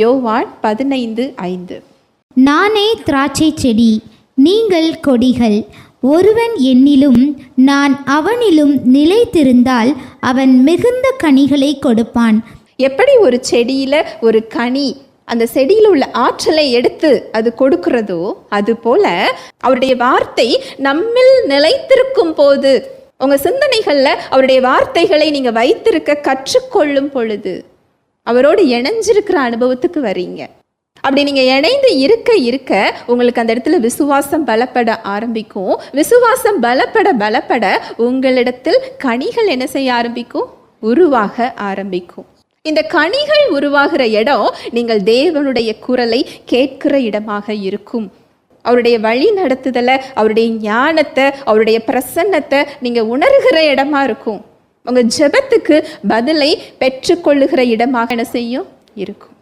யோவான் 15:5. நானே திராட்சை செடி, நீங்கள் கொடிகள். ஒருவன் என்னிலும் நான் அவனிலும் நிலைத்திருந்தால் அவன் மிகுந்த கனிகளை கொடுப்பான். எப்படி ஒரு செடியில ஒரு கனி அந்த செடியில் உள்ள ஆற்றலை எடுத்து அது கொடுக்கிறதோ, அது போல அவருடைய வார்த்தை நம்மில் நிலைத்திருக்கும் போது, உங்க சிந்தனைகள்ல அவருடைய வார்த்தைகளை நீங்க வைத்திருக்க கற்றுக்கொள்ளும் பொழுது அவரோடு இணைஞ்சிருக்கிற அனுபவத்துக்கு வரீங்க. அப்படி நீங்க இணைந்து இருக்க இருக்க உங்களுக்கு அந்த இடத்துல விசுவாசம் பலப்பட ஆரம்பிக்கும். விசுவாசம் பலப்பட உங்களிடத்தில் கனிகள் என்ன செய்ய ஆரம்பிக்கும்? உருவாக ஆரம்பிக்கும். இந்த கனிகள் உருவாகிற இடம் நீங்கள் தேவனுடைய குரலை கேட்கிற இடமாக இருக்கும். அவருடைய வழி நடத்துதலை, அவருடைய ஞானத்தை, அவருடைய பிரசன்னத்தை நீங்க உணர்கிற இடமா இருக்கும். உங்க ஜெபத்துக்கு பதிலை பெற்றுக்கொள்ளுகிற இடமாக என்ன செய்யும்? இருக்கும்.